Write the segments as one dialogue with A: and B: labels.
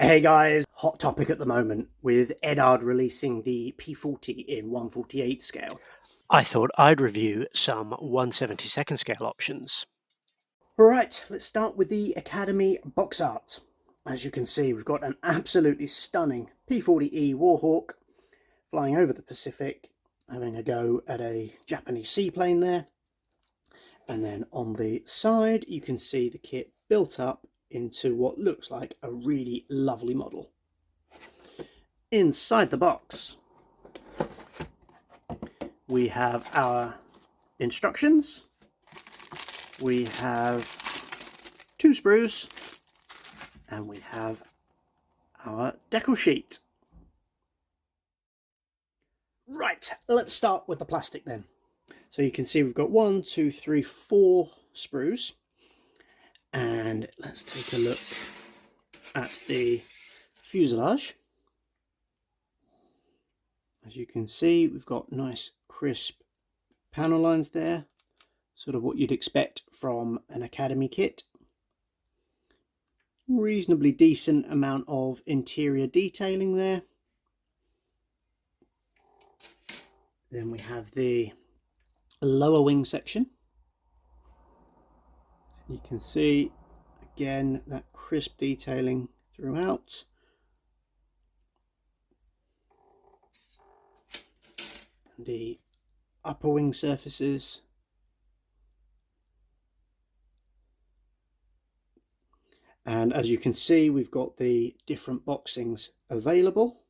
A: Hey guys, hot topic at the moment with Eduard releasing the P-40 in 1/48 scale.
B: I thought I'd review some 1/72nd scale options.
A: Alright, let's start with the Academy box art. As you can see, we've got an absolutely stunning P-40E WARHAWK flying over the Pacific, having a go at a Japanese seaplane there. And then on the side, you can see the kit built up into what looks like a really lovely model. Inside the box, we have our instructions, we have 2 sprues, and we have our decal sheet. Right, let's start with the plastic then. So you can see we've got 1, 2, 3, 4 sprues, and let's take a look at the fuselage. As you can see, we've got nice crisp panel lines there, sort of what you'd expect from an Academy kit. Reasonably decent amount of interior detailing there. Then we have the lower wing section. You can see again that crisp detailing throughout. The upper wing surfaces, and as you can see, we've got the different boxings available.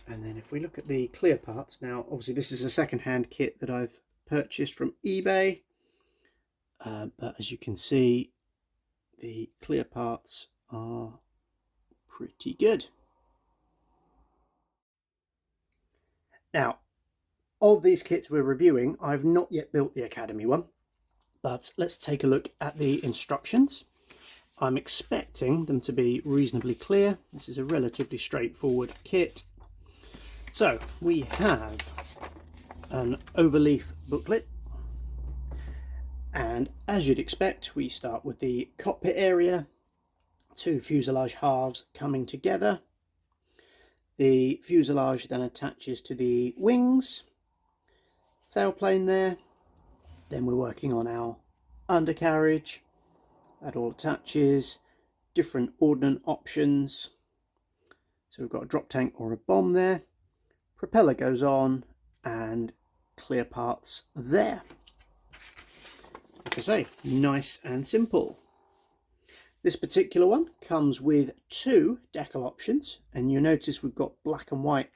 A: And then if we look at the clear parts, now obviously this is a second-hand kit that I've purchased from eBay, but as you can see, the clear parts are pretty good. Now, of these kits we're reviewing, I've not yet built the Academy one, but let's take a look at the instructions. I'm expecting them to be reasonably clear. This is a relatively straightforward kit. So we have an overleaf booklet, and as you'd expect, we start with the cockpit area, 2 fuselage halves coming together. The fuselage then attaches to the wings, tailplane there. Then we're working on our undercarriage. That all attaches. Different ordnance options. So we've got a drop tank or a bomb there. Propeller goes on, and clear parts there. Like I say, nice and simple. This particular one comes with 2 decal options, and you notice we've got black and white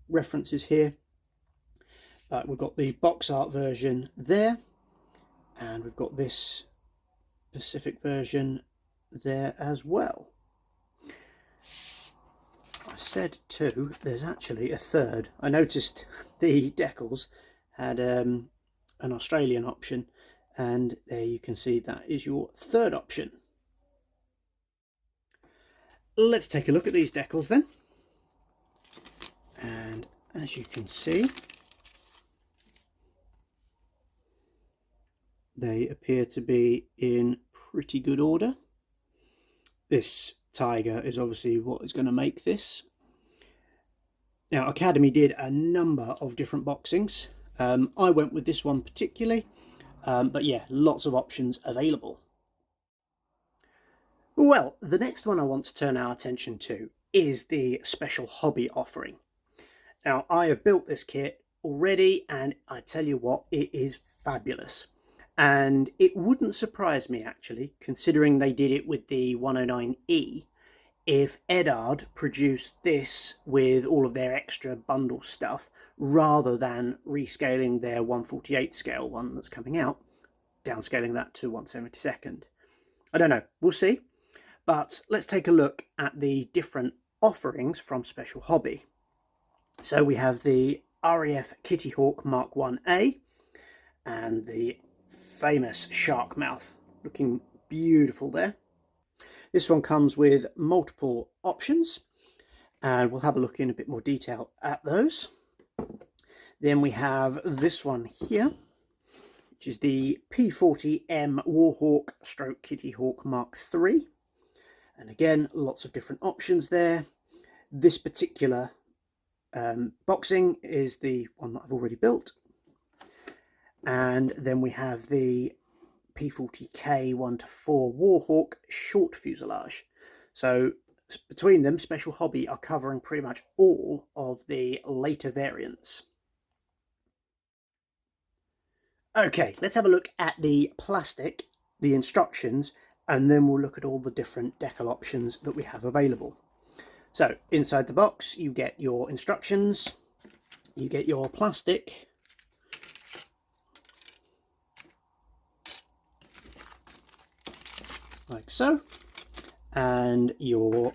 A: references here. But we've got the box art version there, and we've got this Pacific version there as well. I said 2, there's actually a third. I noticed the decals had an Australian option, and there you can see that is your third option. Let's take a look at these decals then. And as you can see, they appear to be in pretty good order. This tiger is obviously what is going to make this. Now, Academy did a number of different boxings. I went with this one particularly, but yeah, lots of options available. Well, the next one I want to turn our attention to is the special hobby offering. Now, I have built this kit already, and I tell you what, it is fabulous. And it wouldn't surprise me, actually, considering they did it with the 109E, if Eduard produced this with all of their extra bundle stuff, rather than rescaling their 1/48 scale one that's coming out, downscaling that to 1/72. I don't know, we'll see. But let's take a look at the different offerings from Special Hobby. So we have the RAF Kitty Hawk Mark 1A and the famous shark mouth, looking beautiful there. This one comes with multiple options, and we'll have a look in a bit more detail at those. Then we have this one here, which is the P-40M WARHAWK stroke Kitty Hawk Mark 3. And again, lots of different options there. This particular boxing is the one that I've already built. And then we have the P-40K 1-4 WARHAWK short fuselage. So between them, Special Hobby are covering pretty much all of the later variants. Okay, let's have a look at the plastic, the instructions, and then we'll look at all the different decal options that we have available. So inside the box, you get your instructions, you get your plastic, like so, and your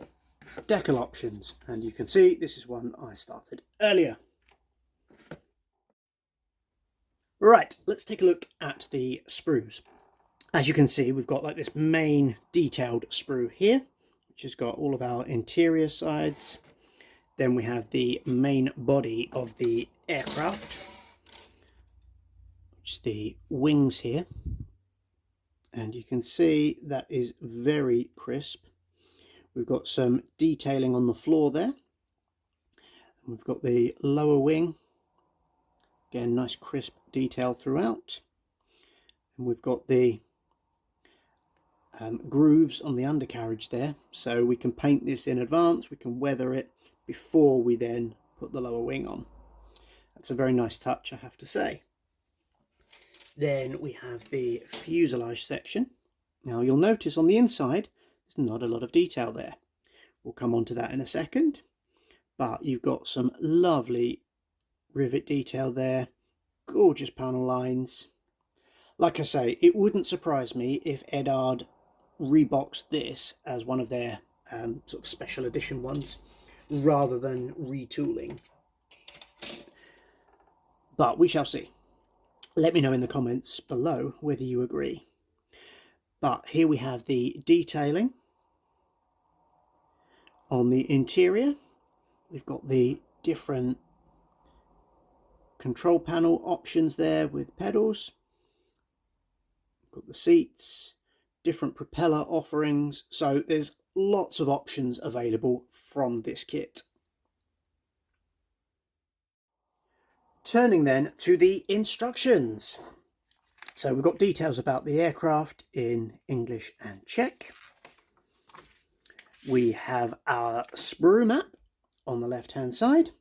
A: decal options. And you can see this is one I started earlier. Right, let's take a look at the sprues. As you can see, we've got like this main detailed sprue here, which has got all of our interior sides. Then we have the main body of the aircraft, which is the wings here. And you can see that is very crisp. We've got some detailing on the floor there. We've got the lower wing. Again, nice crisp detail throughout. And we've got the grooves on the undercarriage there, so we can paint this in advance, we can weather it before we then put the lower wing on. That's a very nice touch, I have to say. Then we have the fuselage section. Now you'll notice on the inside there's not a lot of detail there. We'll come on to that in a second, but you've got some lovely rivet detail there, gorgeous panel lines. Like I say, it wouldn't surprise me if Eduard reboxed this as one of their sort of special edition ones rather than retooling, but we shall see. Let me know in the comments below whether you agree. But here we have the detailing on the interior. We've got the different control panel options there with pedals. We've got the seats, different propeller offerings, so there's lots of options available from this kit. Turning then to the instructions. So we've got details about the aircraft in English and Czech. We have our sprue map on the left hand side.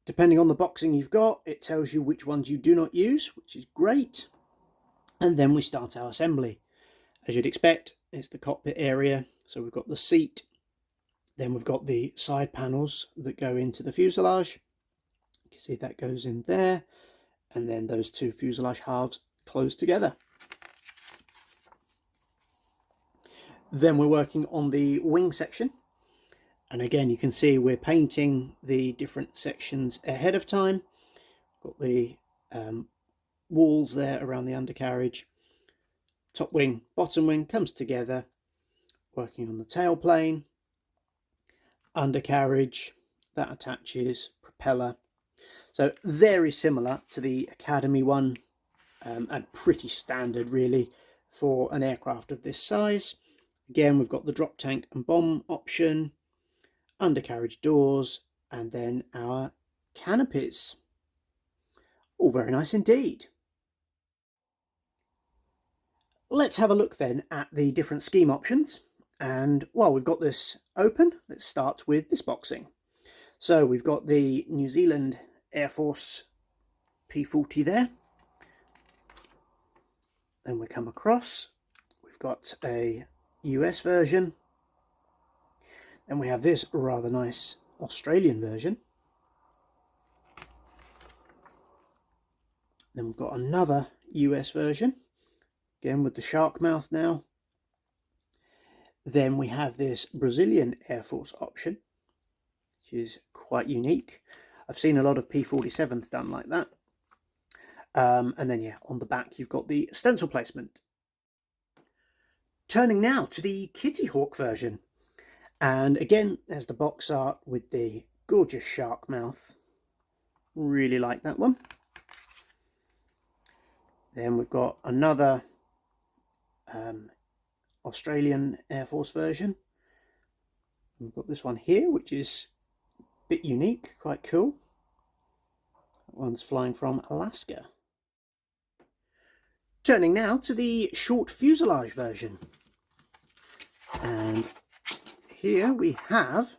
A: Depending on the boxing you've got, it tells you which ones you do not use, which is great. And then we start our assembly. As you'd expect, it's the cockpit area. So we've got the seat, then we've got the side panels that go into the fuselage. You can see that goes in there, and then those two fuselage halves close together. Then we're working on the wing section, and again you can see we're painting the different sections ahead of time. Got the walls there around the undercarriage. Top wing, bottom wing comes together. Working on the tailplane, undercarriage, that attaches, propeller. So very similar to the Academy one, and pretty standard really for an aircraft of this size. Again, we've got the drop tank and bomb option, undercarriage doors, and then our canopies. All very nice indeed. Let's have a look then at the different scheme options. And while we've got this open, let's start with this boxing. So we've got the New Zealand Air Force P-40 there. Then we come across, we've got a US version. Then we have this rather nice Australian version. Then we've got another US version, again with the shark mouth now. Then we have this Brazilian Air Force option, which is quite unique. I've seen a lot of P-47s done like that. And then, yeah, on the back, you've got the stencil placement. Turning now to the Kitty Hawk version. And again, there's the box art with the gorgeous shark mouth. Really like that one. Then we've got another Australian Air Force version We've got this one here, which is a bit unique, quite cool. That one's flying from Alaska. Turning now to the short fuselage version. And here we have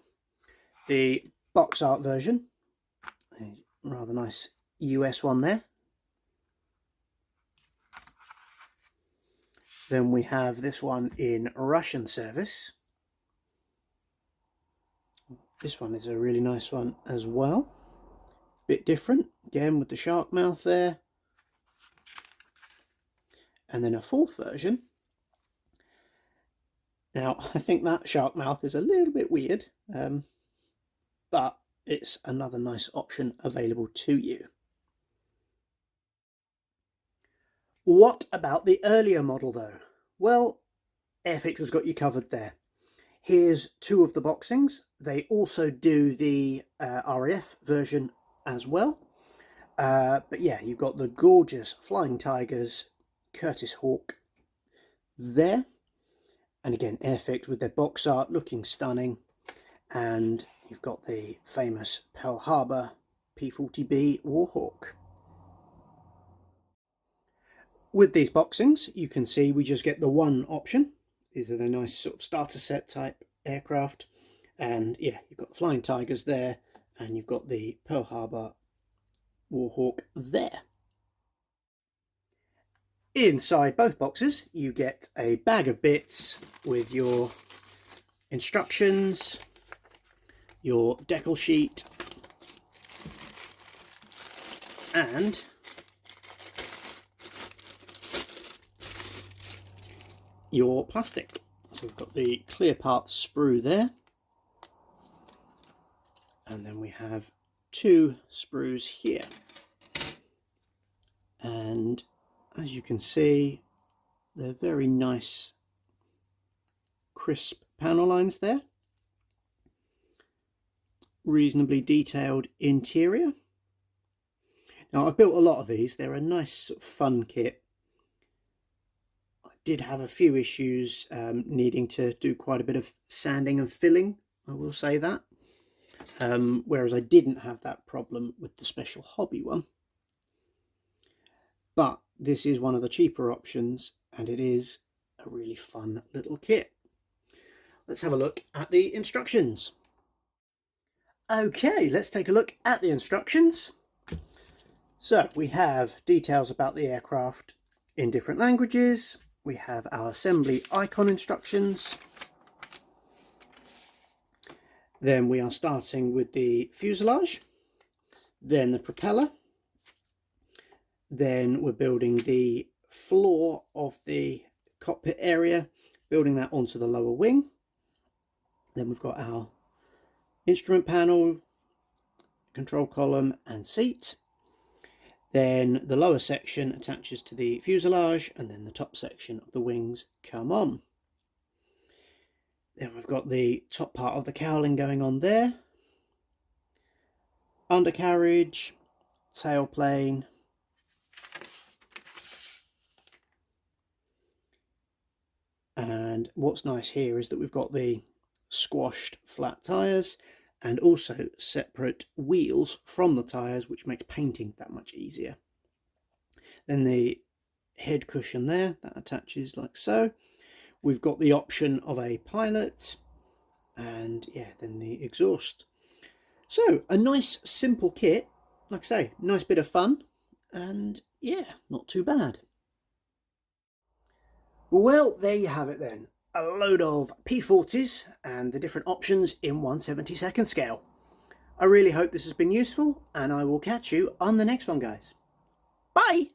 A: the box art version. A rather nice US one there. Then we have this one in Russian service. This one is a really nice one as well. Bit different, again with the shark mouth there. And then a fourth version. Now, I think that shark mouth is a little bit weird, but it's another nice option available to you. What about the earlier model though? Well, Airfix has got you covered there. Here's two of the boxings. They also do the RAF version as well. But yeah, you've got the gorgeous Flying Tigers Curtiss Hawk there. And again, Airfix with their box art looking stunning. And you've got the famous Pearl Harbor P-40B WARHAWK. With these boxings, you can see we just get the one option. These are the nice sort of starter set type aircraft. And yeah, you've got the Flying Tigers there, and you've got the Pearl Harbor WARHAWK there. Inside both boxes, you get a bag of bits with your instructions, your decal sheet, and your plastic. So we've got the clear part sprue there, and then we have two sprues here, and as you can see, they're very nice crisp panel lines there, reasonably detailed interior. Now I've built a lot of these. They're a nice sort of fun kit. I did have a few issues needing to do quite a bit of sanding and filling, I will say that, whereas I didn't have that problem with the Special Hobby one. But this is one of the cheaper options, and it is a really fun little kit. Let's have a look at the instructions. Okay, let's take a look at the instructions. So we have details about the aircraft in different languages. We have our assembly icon instructions. Then we are starting with the fuselage, then the propeller. Then we're building the floor of the cockpit area, building that onto the lower wing. Then we've got our instrument panel, control column and seat. Then the lower section attaches to the fuselage, and then the top section of the wings come on. Then we've got the top part of the cowling going on there. Undercarriage, tailplane, and what's nice here is that we've got the squashed flat tyres and also separate wheels from the tyres, which makes painting that much easier. Then the head cushion there, that attaches like so. We've got the option of a pilot, and yeah, then the exhaust. So a nice simple kit, like I say, nice bit of fun, and yeah, not too bad. Well, there you have it then. A load of P-40s and the different options in 1/72 scale. I really hope this has been useful, and I will catch you on the next one, guys. Bye!